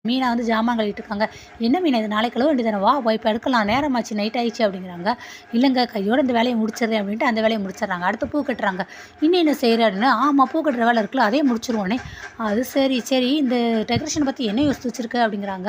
மீனா வந்து ஜாமான் கழுவிட்டு இருக்காங்க. "என்ன மீனா இது நாளைக்கு கழுவ வேண்டியது தானே? வா போய் இப்ப எடுக்கலாம். நேரமாச்சு நைட் ஆயிடுச்சு" அப்படிங்கிறாங்க. "இல்லங்க கையோட இந்த வேலைய முடிச்சிடுறேன்" அப்படின்ட்டு அந்த வேலைய முடிச்சிடுறாங்க. அடுத்து பூ கட்டுறாங்க. "இன்னும் என்ன செய்ற?" அப்படின்னா, "ஆமா பூ கட்டுற வேலை இருக்குல்ல அதையும் முடிச்சுருவோன்னே." "அது சரி, சரி இந்த டெக்கரேஷன் பத்தி என்ன யோசிச்சு வச்சிருக்க?" அப்படிங்கிறாங்க.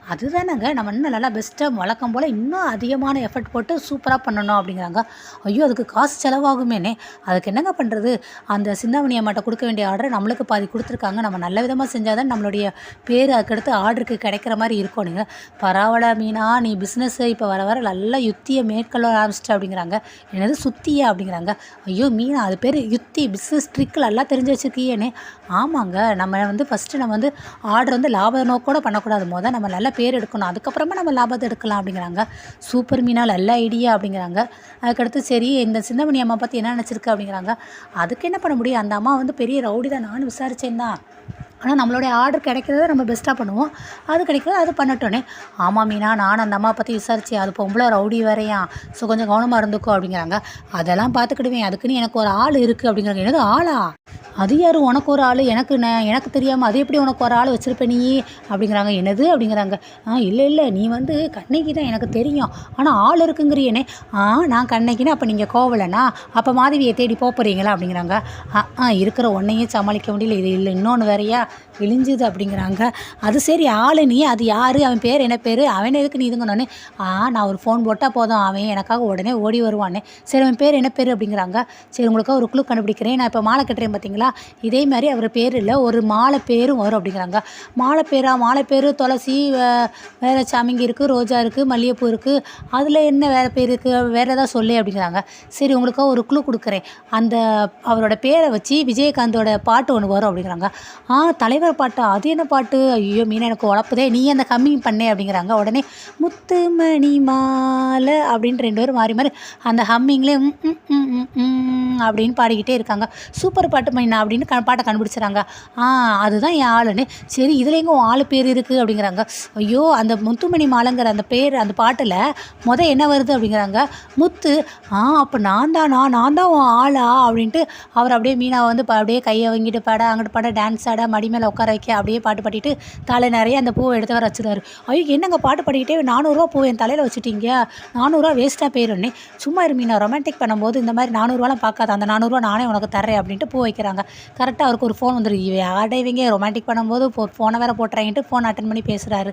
"அதுதானங்க நம்ம இன்னும் நல்லா பெஸ்ட்டா வழக்கம் போல இன்னும் அதிகமான எஃபர்ட் போட்டு சூப்பரா பண்ணணும்" அப்படிங்கிறாங்க. "ஐயோ! அதுக்கு காசு செலவாகுமேன்னே." "அதுக்கு என்னங்க பண்றது? அந்த சிந்தாமணி அம்மாட்ட குடுக்க வேண்டிய ஆர்டர நம்மளுக்கு பாதி குடுத்துருக்காங்க. நம்ம நல்ல விதமா செஞ்சா தான் நம்மளுடைய பேரு அதுக்கடுத்து ஆர்டருக்கு கிடைக்கிற மாரி இருக்கும்." நீங்க "பரவால்ல மீனா, நீ பிஸ்னஸ் இப்ப வர வர நல்லா யுக்திய மேற்கொள்ள ஆரம்பிச்சிட்ட" அப்படிங்கிறாங்க. "என்னது சுத்தியா?" அப்படிங்கிறாங்க. "ஐயோ! மீனா அது பேரு யுக்தி, பிஸ்னஸ் ட்ரிக் நல்லா தெரிஞ்சு வச்சிருக்கியேன்னே." "ஆமாங்க. நம்ம வந்து ஃபர்ஸ்ட்டு நம்ம வந்து ஆர்டர் வந்து லாப நோக்கோட பண்ணக்கூடாது. நம்ம நல்ல பேர் எடுக்கணும். அதுக்கப்புறமா நம்ம லாபத்த எடுக்கலாம்" அப்படிங்கிறாங்க. "சூப்பர் மீனா நல்ல ஐடியா" அப்படிங்கிறாங்க. அதுக்கடுத்து சரி இந்த சிந்தாமணி அம்மா பத்தி என்ன நினச்சிருக்க அப்படிங்கிறாங்க. "அதுக்கு என்ன பண்ண முடியும்? அந்த அம்மா வந்து பெரிய ரவுடி தான். நானும் விசாரிச்சேன் தான். ஆனா நம்மளுடைய ஆர்டர் கிடைக்கிறத நம்ம பெஸ்ட்டா பண்ணுவோம். அது கிடைக்கிறத அது பண்ணட்டும்னே." "ஆமா மீனா நானும் அந்த அம்மாவ பத்தி விசாரிச்சேன். அது பொம்பள ரவுடி வேறயாம். ஸோ கொஞ்சம் கவனமா இருந்துக்கோ" அப்படிங்கிறாங்க. "அதெல்லாம் பார்த்துக்கிடுவேன். அதுக்குன்னு எனக்கு ஒரு ஆள் இருக்கு" அப்படிங்கிறாங்க. "என்னது ஆளா? அது யாரு உனக்கு ஒரு ஆளு? எனக்கு தெரியாம அது எப்படி உனக்கு ஒரு ஆள் வச்சிருப்ப நீ?" அப்படிங்கிறாங்க. "என்னது?" அப்படிங்கிறாங்க. இல்ல, இல்ல நீ வந்து கண்ணகி தான் எனக்கு தெரியும். ஆனா ஆள் இருக்குங்கிறியேன்னே." நான் கண்ணகின்னா அப்ப நீங்க கோவலனா? அப்ப மாதவிய தேடி போறீங்களா?" அப்படிங்கிறாங்க. இருக்கிற ஒன்னையும் சமாளிக்க முடியல. இது இல்ல இன்னொன்னு வேறயா? விழிஞ்சுது" அப்படிங்கிறாங்க. "அது சரி ஆளு நீ, அது யாரு? அவன் பேர் என்ன பேரு? அவன எதுக்கு நீ இதுங்கன்னோனே." நான் ஒரு ஃபோன் போட்டா போதும். அவன் எனக்காக உடனே ஓடி வருவான்னே." "சரி அவன் பேர் என்ன பேரு?" அப்படிங்கிறாங்க. "சரி உங்களுக்காக ஒரு க்ளூ கண்டுபிடிக்கிறேன். நான் இப்ப மாலை கட்டுறேன் பார்த்தீங்களா? இதே மாரி அவர் பேர் இல்ல. ஒரு மாலை பேரும் வரும்" அப்படிங்கிறாங்க. "மாலை பேரா? மாலை பேரு துளசி, வேற சாமிங்கி இருக்கு, ரோஜா இருக்கு, மல்லிகைப்பூ இருக்கு. அதுல என்ன வேற பேர் இருக்கு? வேற ஏதாவது சொல்லேன்" அப்படிங்கிறாங்க. "சரி உங்களுக்காக ஒரு க்ளூ குடுக்குறேன். அந்த அவரோட பேர வச்சு விஜயகாந்தோட பாட்டு ஒண்ணு வரும்" அப்படிங்கிறாங்க. தலைவர் பாட்டா? அது என்ன பாட்டு? ஐயோ! மீனா எனக்கு உழப்புதே. நீ அந்த ஹம்மிங் பண்ணேன்" அப்படிங்கிறாங்க. உடனே "முத்து மணி மாலை" அப்படின்னு 2 பேரும் மாறி மாறி அந்த ஹம்மிங்லேயே ம் ம் ம் ம் ம் அப்படின்னு பாடிக்கிட்டே இருக்காங்க. "சூப்பர் பாட்டு மீனா" அப்படின்னு பாட்ட கண்டுபிடிச்சுறாங்க. அதுதான் என் ஆளுன்னு. "சரி இதுல எங்க உன் ஆளு பேர் இருக்கு?" அப்படிங்கிறாங்க. ஐயோ! அந்த முத்துமணி மாலைங்கிற அந்த பேர் அந்த பாட்டுல என்ன வருது அப்படிங்கிறாங்க. "முத்து." அப்ப நான் தானா? நான் தான் உன் ஆளா?" அப்படின்ட்டு அவர் அப்படியே மீனாவ வந்து அப்படியே கைய இங்கிட்டு பாட, அங்கிட்டு பாட, டான்ஸ் ஆட, மடி மேல உட்கார வைக்க, அப்படியே பாட்டு பாடிட்டு தலை நெறைய அந்த பூவ எடுத்து வர வச்சுருவாரு. "ஐயோ! என்னங்க பாட்டு பாடிக்கிட்டே ரூ. 400 பூ என் தலையில வச்சுட்டீங்க. ரூ. 400 வேஸ்ட்டா போயிரும்னே." "சும்மா இரு மீனா ரொமான்டிக் பண்ணும்போது இந்த மாரி ரூ. 400லாம் பார்க்காத. அந்த ரூ. 400 நானே உனக்கு தர்றேன்" அப்படின்ட்டு பூ வைக்கிறாங்க. கரெக்ட்டா அவருக்கு ஒரு ஃபோன் வந்துருது. யார்டா இவங்க ரொமான்டிக் பண்ணும்போது ஃபோன வேற போட்டுறாங்கன்ட்டு ஃபோன் அட்டெண்ட் பண்ணி பேசுறாரு.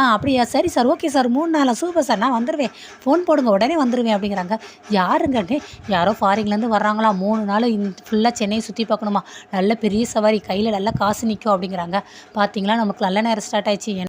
அப்படியா? சரி சார், ஓகே சார். 3 நாளா? Super sir. நான் வந்துருவேன். ஃபோன் போடுங்க உடனே வந்துருவேன்" அப்படிங்கிறாங்க. யாருங்கன்னே. யாரோ ஃபாரின்லேருந்து வர்றாங்களாம். 3 நாள் ஃபுல்லா சென்னைய சுத்தி பார்க்கணுமா. நல்ல பெரிய சவாரி. கையில நல்லா காசு நிக்கும் அப்படிங்கிறாங்க. பார்த்தீங்களா நமக்கு நல்ல நேரம் ஸ்டார்ட் ஆயிடுச்சு.